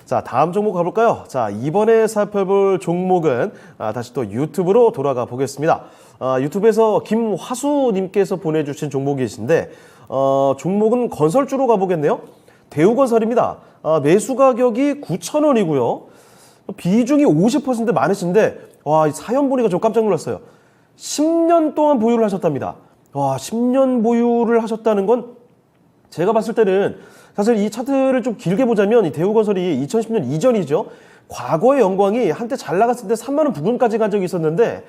자, 다음 종목 가볼까요? 자, 이번에 살펴볼 종목은 다시 또 유튜브로 돌아가 보겠습니다. 유튜브에서 김화수님께서 보내주신 종목이신데 종목은 건설주로 가보겠네요. 대우건설입니다. 매수 가격이 9,000원이고요. 비중이 50% 많으신데 와, 사연 보니까 좀 깜짝 놀랐어요. 10년 동안 보유를 하셨답니다. 와, 10년 보유를 하셨다는 건 제가 봤을 때는 사실 이 차트를 좀 길게 보자면 이 대우건설이 2010년 이전이죠. 과거의 영광이 한때 잘 나갔을 때 3만 원 부근까지 간 적이 있었는데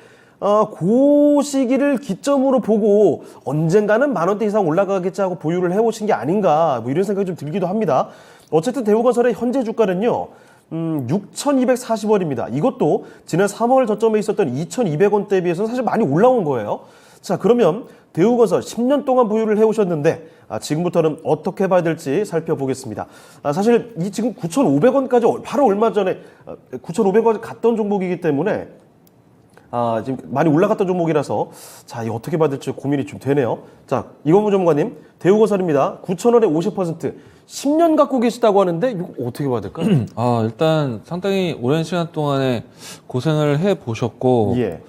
그 시기를 기점으로 보고 언젠가는 만 원대 이상 올라가겠지 하고 보유를 해오신 게 아닌가 뭐 이런 생각이 좀 들기도 합니다. 어쨌든 대우건설의 현재 주가는요. 6,240원입니다. 이것도 지난 3월 저점에 있었던 2,200원대에 비해서는 사실 많이 올라온 거예요. 자, 그러면 대우건설 10년 동안 보유를 해오셨는데 지금부터는 어떻게 봐야 될지 살펴보겠습니다. 사실 이 지금 9,500원까지 바로 얼마 전에 9,500원 갔던 종목이기 때문에 지금 많이 올라갔던 종목이라서 자, 이거 어떻게 봐야 될지 고민이 좀 되네요. 자, 이건무 전문가님, 대우건설입니다. 9,000원에 50%, 10년 갖고 계시다고 하는데 이거 어떻게 봐야 될까요? 일단 상당히 오랜 시간 동안에 고생을 해 보셨고 예.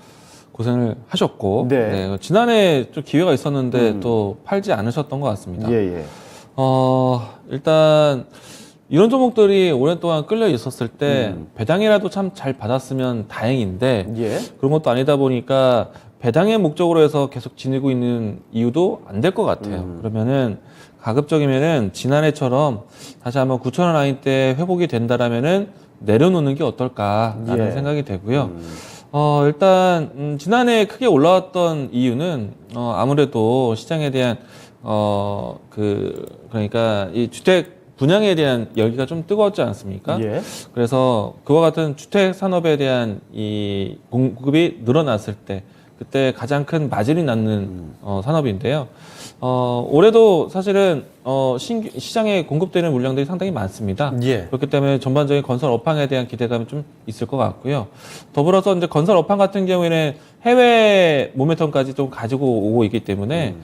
고생을 하셨고 네. 지난해 좀 기회가 있었는데 또 팔지 않으셨던 것 같습니다. 예. 일단 이런 종목들이 오랫동안 끌려 있었을 때 배당이라도 참 잘 받았으면 다행인데 예. 그런 것도 아니다 보니까 배당의 목적으로 해서 계속 지니고 있는 이유도 안 될 것 같아요. 그러면은 가급적이면은 지난해처럼 다시 한번 9,000원 라인 때 회복이 된다라면은 내려놓는 게 어떨까라는 예. 생각이 되고요. 일단 지난해 크게 올라왔던 이유는 아무래도 시장에 대한 그러니까 이 주택 분양에 대한 열기가 좀 뜨거웠지 않습니까? 예. 그래서 그와 같은 주택 산업에 대한 이 공급이 늘어났을 때 그때 가장 큰 마진이 남는 산업인데요. 올해도 사실은 시장에 공급되는 물량들이 상당히 많습니다. 예. 그렇기 때문에 전반적인 건설 업황에 대한 기대감이 좀 있을 것 같고요. 더불어서 이제 건설 업황 같은 경우에는 해외 모멘텀까지 좀 가지고 오고 있기 때문에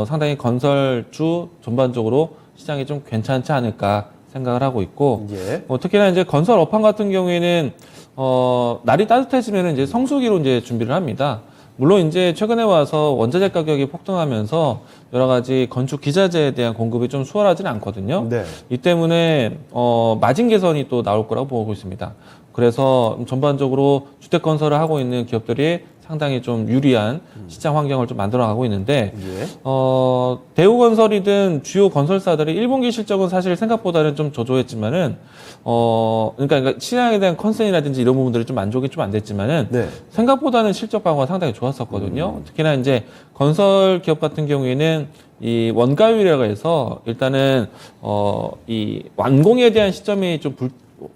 상당히 건설주 전반적으로 시장이 좀 괜찮지 않을까 생각을 하고 있고 예. 특히나 이제 건설 업황 같은 경우에는 날이 따뜻해지면 이제 성수기로 이제 준비를 합니다. 물론 이제 최근에 와서 원자재 가격이 폭등하면서 여러 가지 건축 기자재에 대한 공급이 좀 수월하지는 않거든요. 네. 이 때문에 마진 개선이 또 나올 거라고 보고 있습니다. 그래서 전반적으로 주택 건설을 하고 있는 기업들이 상당히 좀 유리한 시장 환경을 좀 만들어가고 있는데 예. 대우건설이든 주요 건설사들이 1분기 실적은 사실 생각보다는 좀 저조했지만은 그러니까 시장에 대한 컨센이라든지 이런 부분들이 좀 만족이 좀 안 됐지만은 네. 생각보다는 실적 방어가 상당히 좋았었거든요. 특히나 이제 건설 기업 같은 경우에는 이 원가율이라고 해서 일단은 이 완공에 대한 시점이 좀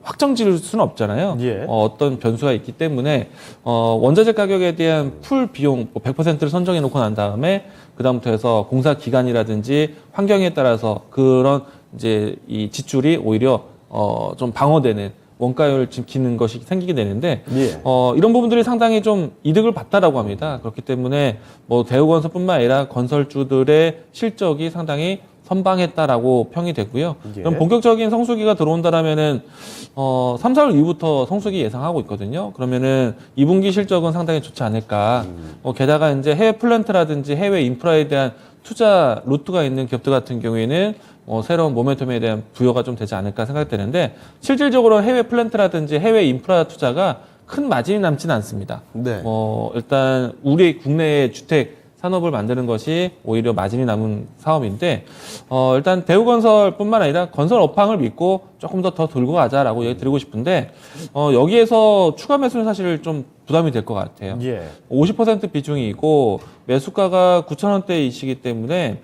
확정 지을 수는 없잖아요. 예. 어떤 변수가 있기 때문에 원자재 가격에 대한 풀 비용 100%를 선정해 놓고 난 다음에 그다음부터 해서 공사 기간이라든지 환경에 따라서 그런 이제 이 지출이 오히려 좀 방어되는 원가율을 지키는 것이 생기게 되는데 예. 이런 부분들이 상당히 좀 이득을 봤다라고 합니다. 그렇기 때문에 뭐 대우건설뿐만 아니라 건설주들의 실적이 상당히 선방했다라고 평이 되고요. 예. 그럼 본격적인 성수기가 들어온다라면은 3, 4월 이후부터 성수기 예상하고 있거든요. 그러면은 2분기 실적은 상당히 좋지 않을까. 게다가 이제 해외 플랜트라든지 해외 인프라에 대한 투자 루트가 있는 기업들 같은 경우에는 새로운 모멘텀에 대한 부여가 좀 되지 않을까 생각되는데 실질적으로 해외 플랜트라든지 해외 인프라 투자가 큰 마진이 남지는 않습니다. 네. 일단 우리 국내의 주택 산업을 만드는 것이 오히려 마진이 남은 사업인데 일단 대우건설뿐만 아니라 건설 업황을 믿고 조금 더 들고 가자라고 얘기 드리고 싶은데 여기에서 추가 매수는 사실 좀 부담이 될 것 같아요. 예. 50% 비중이고 매수가가 9,000원대이시기 때문에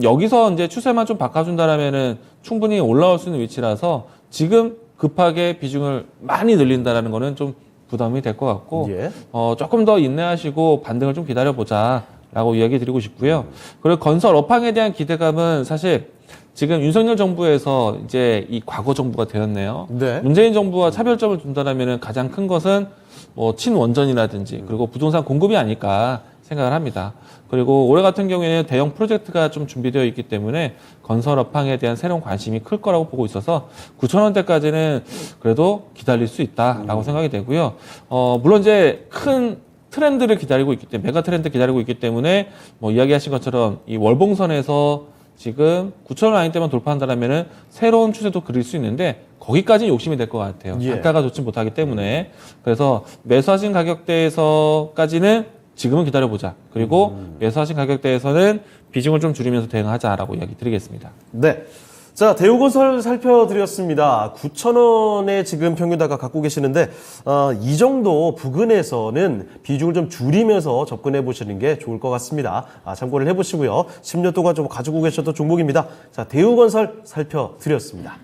여기서 이제 추세만 좀 바꿔준다라면은 충분히 올라올 수 있는 위치라서 지금 급하게 비중을 많이 늘린다라는 거는 좀 부담이 될 것 같고 예. 조금 더 인내하시고 반등을 좀 기다려보자라고 이야기 드리고 싶고요. 그리고 건설 업황에 대한 기대감은 사실 지금 윤석열 정부에서 이제 이 과거 정부가 되었네요. 네. 문재인 정부와 차별점을 둔다라면 가장 큰 것은 뭐 친원전이라든지 그리고 부동산 공급이 아닐까 생각을 합니다. 그리고 올해 같은 경우에는 대형 프로젝트가 좀 준비되어 있기 때문에 건설 업황에 대한 새로운 관심이 클 거라고 보고 있어서 9,000원대까지는 그래도 기다릴 수 있다라고 생각이 되고요. 물론 이제 큰 트렌드를 기다리고 있기 때문에, 메가 트렌드 기다리고 있기 때문에 뭐 이야기하신 것처럼 이 월봉선에서 지금 9,000원 라인대만 돌파한다면은 새로운 추세도 그릴 수 있는데 거기까지는 욕심이 될 것 같아요. 예. 단가가 좋지 못하기 때문에. 그래서 매수하신 가격대에서까지는 지금은 기다려보자. 그리고 매수하신 가격대에서는 비중을 좀 줄이면서 대응하자라고 이야기 드리겠습니다. 네. 자, 대우건설 살펴드렸습니다. 9,000원에 지금 평균다가 갖고 계시는데, 이 정도 부근에서는 비중을 좀 줄이면서 접근해 보시는 게 좋을 것 같습니다. 참고를 해 보시고요. 10년 동안 좀 가지고 계셨던 종목입니다. 자, 대우건설 살펴드렸습니다.